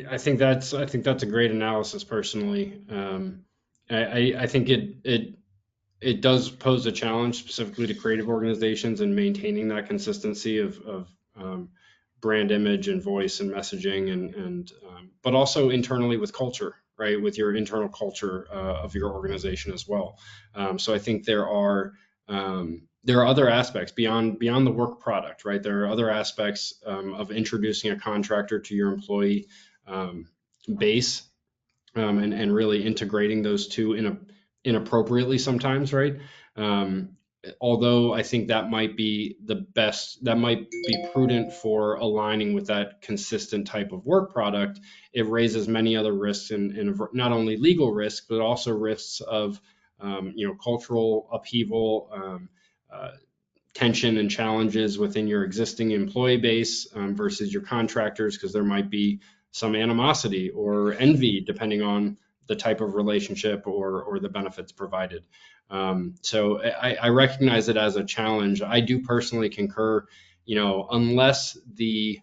I think that's a great analysis personally. I think it does pose a challenge specifically to creative organizations in maintaining that consistency of brand image and voice and messaging, and but also internally with culture, right? With your internal culture of your organization as well. So I think there are other aspects beyond the work product, right? There are other aspects of introducing a contractor to your employee base, and really integrating those two inappropriately sometimes, right? Although I think that might be prudent for aligning with that consistent type of work product, it raises many other risks, and not only legal risks, but also risks of cultural upheaval, tension and challenges within your existing employee base versus your contractors, because there might be some animosity or envy depending on the type of relationship or the benefits provided. So I recognize it as a challenge. I do personally concur, unless the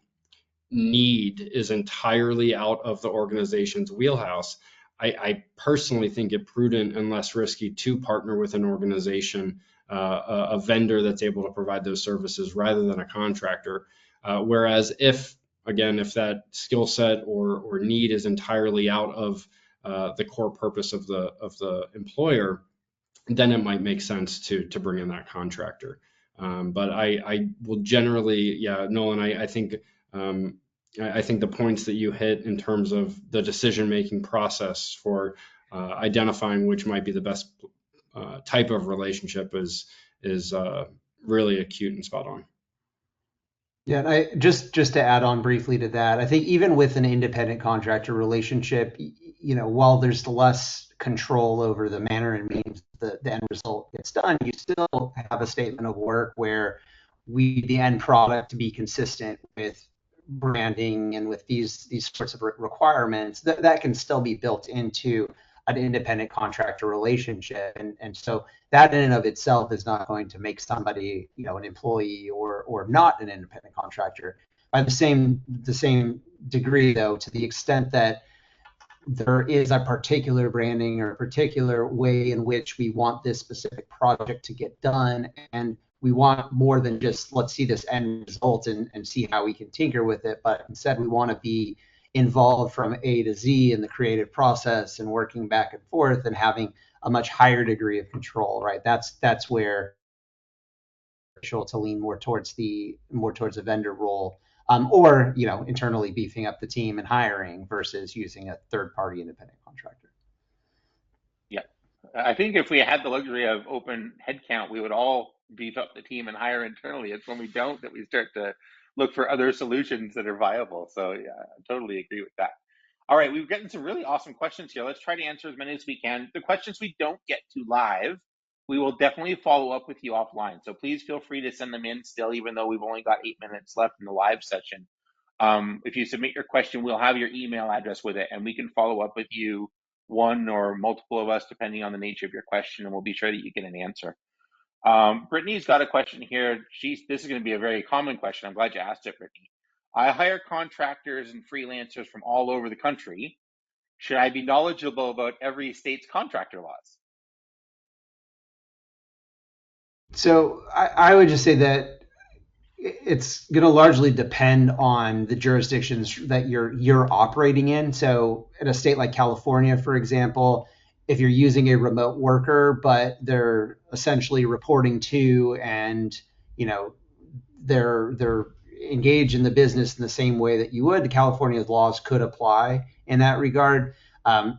need is entirely out of the organization's wheelhouse, I personally think it prudent and less risky to partner with an organization, a vendor that's able to provide those services rather than a contractor. Whereas if that skill set or need is entirely out of the core purpose of the employer, then it might make sense to bring in that contractor. But I will generally, Nolan, I think the points that you hit in terms of the decision-making process for identifying which might be the best type of relationship is really acute and spot on. Yeah, and I just to add on briefly to that, I think even with an independent contractor relationship, while there's less control over the manner and means the end result gets done, you still have a statement of work where the end product to be consistent with branding and with these sorts of requirements, that can still be built into an independent contractor relationship. And so that in and of itself is not going to make somebody, an employee or not an independent contractor. By the same degree, though, to the extent that there is a particular branding or a particular way in which we want this specific project to get done, and we want more than just let's see this end result and see how we can tinker with it, but instead we want to be involved from A to Z in the creative process and working back and forth and having a much higher degree of control, right? That's where to lean more towards the vendor role, or internally beefing up the team and hiring versus using a third-party independent contractor. Yeah, I think if we had the luxury of open headcount, we would all beef up the team and hire internally. It's when we don't that we start to look for other solutions that are viable. So yeah, I totally agree with that. All right, we've gotten some really awesome questions here. Let's try to answer as many as we can. The questions we don't get to live, we will definitely follow up with you offline. So please feel free to send them in still, even though we've only got 8 minutes left in the live session. If you submit your question, we'll have your email address with it, and we can follow up with you, one or multiple of us, depending on the nature of your question, and we'll be sure that you get an answer. Brittany's got a question here. This is going to be a very common question. I'm glad you asked it, Brittany. I hire contractors and freelancers from all over the country. Should I be knowledgeable about every state's contractor laws? So I would just say that it's going to largely depend on the jurisdictions that you're operating in. So in a state like California, for example, if you're using a remote worker, but they're essentially reporting to and they're engaged in the business in the same way that you would, the California laws could apply in that regard.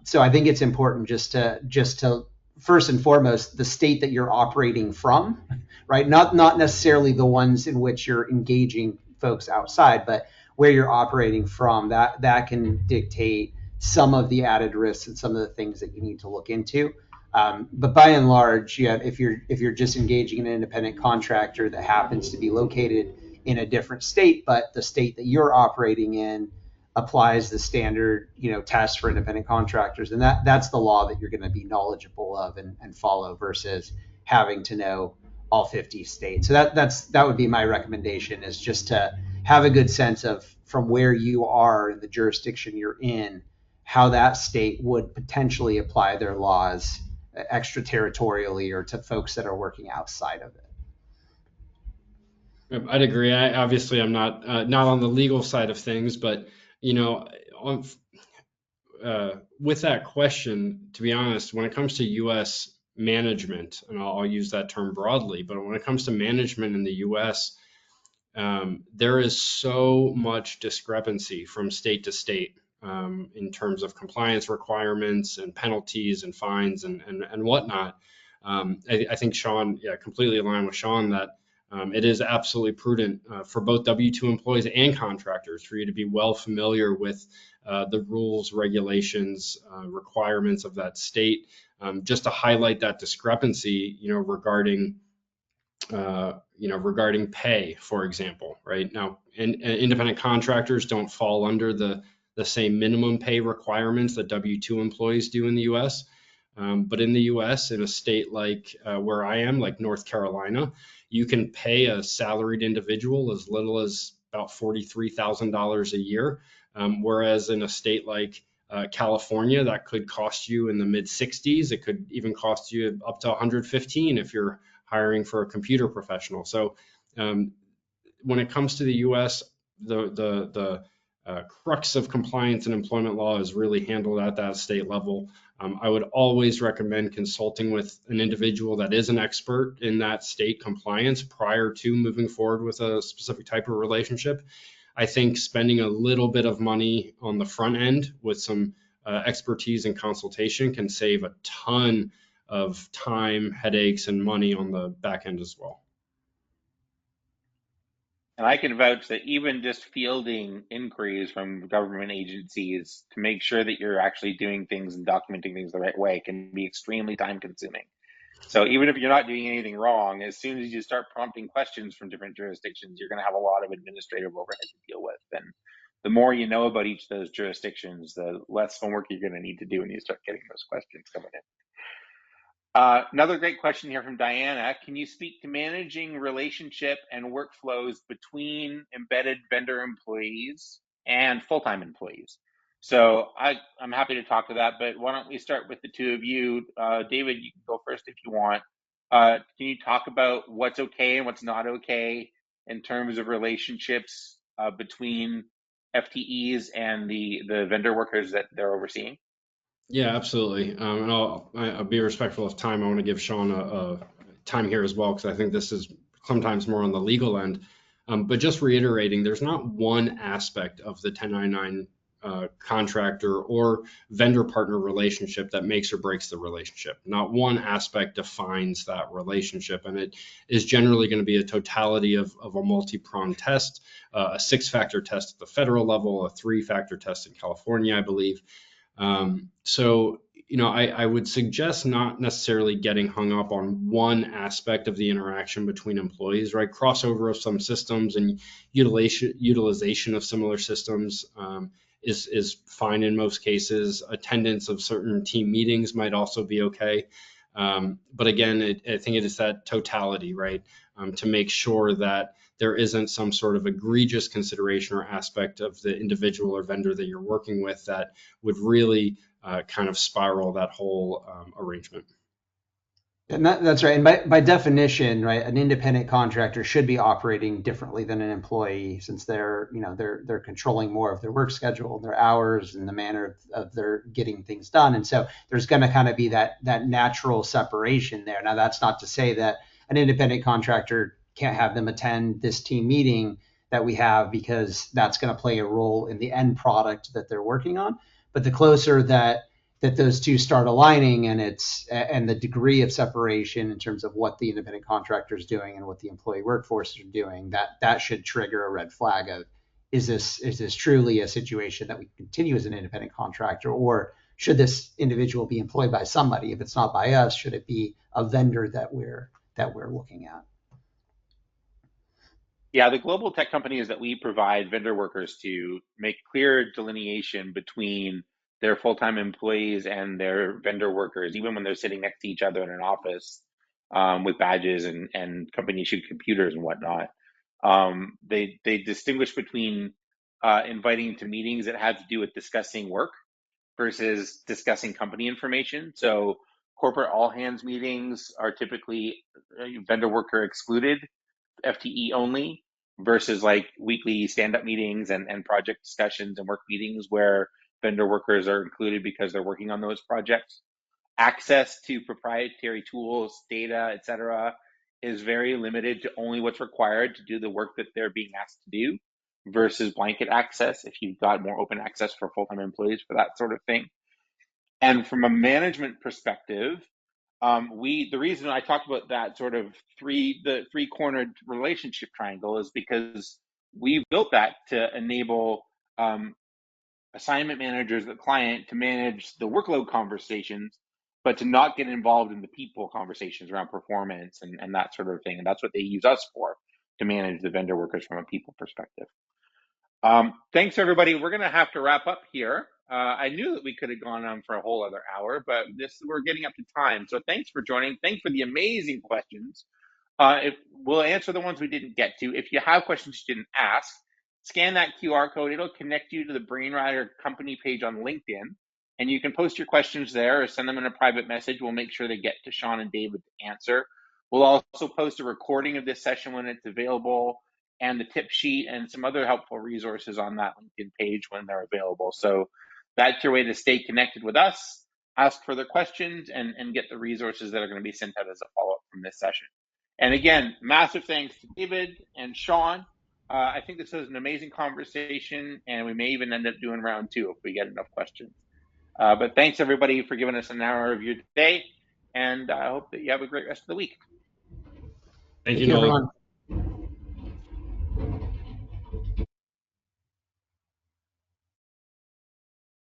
So I think it's important just to first and foremost, the state that you're operating from, right? Not necessarily the ones in which you're engaging folks outside, but where you're operating from, that can dictate some of the added risks and some of the things that you need to look into. But by and large, yeah, if you're just engaging an independent contractor that happens to be located in a different state, but the state that you're operating in applies the standard, test for independent contractors, and that's the law that you're going to be knowledgeable of and follow versus having to know all 50 states. So that would be my recommendation, is just to have a good sense of from where you are in the jurisdiction you're in, how that state would potentially apply their laws extraterritorially or to folks that are working outside of it. I'd agree. Obviously I'm not on the legal side of things, but with that question, to be honest, when it comes to U.S. management, and I'll use that term broadly, but when it comes to management in the U.S., there is so much discrepancy from state to state in terms of compliance requirements and penalties and fines and whatnot. I think Sean, completely aligned with Sean that it is absolutely prudent for both W-2 employees and contractors for you to be well familiar with the rules, regulations, requirements of that state, just to highlight that discrepancy, regarding pay, for example, right? Now, independent contractors don't fall under the same minimum pay requirements that W-2 employees do in the U.S. But in the U.S., in a state like where I am, like North Carolina, you can pay a salaried individual as little as about $43,000 a year, whereas in a state like California, that could cost you in the mid 60s. It could even cost you up to 115 if you're hiring for a computer professional. So when it comes to the U.S., the crux of compliance and employment law is really handled at that state level. I would always recommend consulting with an individual that is an expert in that state compliance prior to moving forward with a specific type of relationship. I think spending a little bit of money on the front end with some expertise and consultation can save a ton of time, headaches, and money on the back end as well. And I can vouch that even just fielding inquiries from government agencies to make sure that you're actually doing things and documenting things the right way can be extremely time consuming. So even if you're not doing anything wrong, as soon as you start prompting questions from different jurisdictions, you're going to have a lot of administrative overhead to deal with. And the more you know about each of those jurisdictions, the less homework you're going to need to do when you start getting those questions coming in. Another great question here from Diana. Can you speak to managing relationship and workflows between embedded vendor employees and full-time employees? So I'm happy to talk to that, but why don't we start with the two of you? David, you can go first if you want. Can you talk about what's okay and what's not okay in terms of relationships between FTEs and the vendor workers that they're overseeing? Yeah, absolutely. And I'll be respectful of time. I want to give Sean a time here as well, because I think this is sometimes more on the legal end. But just reiterating, there's not one aspect of the 1099 contractor or vendor partner relationship that makes or breaks the relationship. Not one aspect defines that relationship. And it is generally going to be a totality of a multi-pronged test, a 6-factor test at the federal level, a 3-factor test in California, I believe. So, I would suggest not necessarily getting hung up on one aspect of the interaction between employees, right? Crossover of some systems and utilization of similar systems is fine in most cases. Attendance of certain team meetings might also be okay. But again, I think it is that totality, right? To make sure that there isn't some sort of egregious consideration or aspect of the individual or vendor that you're working with that would really kind of spiral that whole arrangement. And that's right. And by definition, right, an independent contractor should be operating differently than an employee, since they're controlling more of their work schedule, their hours, and the manner of their getting things done. And so there's going to kind of be that natural separation there. Now, that's not to say that an independent contractor can't have them attend this team meeting that we have, because that's going to play a role in the end product that they're working on. But the closer that those two start aligning, and the degree of separation in terms of what the independent contractor is doing and what the employee workforce are doing, that should trigger a red flag of, is this truly a situation that we continue as an independent contractor, or should this individual be employed by somebody? If it's not by us, should it be a vendor that we're looking at? Yeah, the global tech companies that we provide vendor workers to make clear delineation between their full-time employees and their vendor workers, even when they're sitting next to each other in an office with badges and company-issued computers and whatnot. They distinguish between inviting to meetings that have to do with discussing work versus discussing company information. So corporate all-hands meetings are typically vendor worker excluded, FTE only, versus like weekly stand-up meetings and project discussions and work meetings where vendor workers are included because they're working on those projects. Access to proprietary tools, data, etc., is very limited to only what's required to do the work that they're being asked to do, versus blanket access if you've got more open access for full-time employees for that sort of thing. And from a management perspective, the reason I talked about that sort of the three-cornered relationship triangle is because we built that to enable assignment managers, the client, to manage the workload conversations, but to not get involved in the people conversations around performance and that sort of thing. And that's what they use us for, to manage the vendor workers from a people perspective. Thanks, everybody. We're going to have to wrap up here. I knew that we could have gone on for a whole other hour, but we're getting up to time. So thanks for joining. Thanks for the amazing questions. We'll answer the ones we didn't get to. If you have questions you didn't ask, scan that QR code. It'll connect you to the Brainrider company page on LinkedIn, and you can post your questions there or send them in a private message. We'll make sure they get to Sean and David to answer. We'll also post a recording of this session when it's available, and the tip sheet and some other helpful resources on that LinkedIn page when they're available. So that's your way to stay connected with us, ask further questions, and get the resources that are going to be sent out as a follow-up from this session. And again, massive thanks to David and Sean. I think this was an amazing conversation, and we may even end up doing round 2 if we get enough questions. But thanks, everybody, for giving us an hour of your day, and I hope that you have a great rest of the week. Thank you, Nolin. Everyone.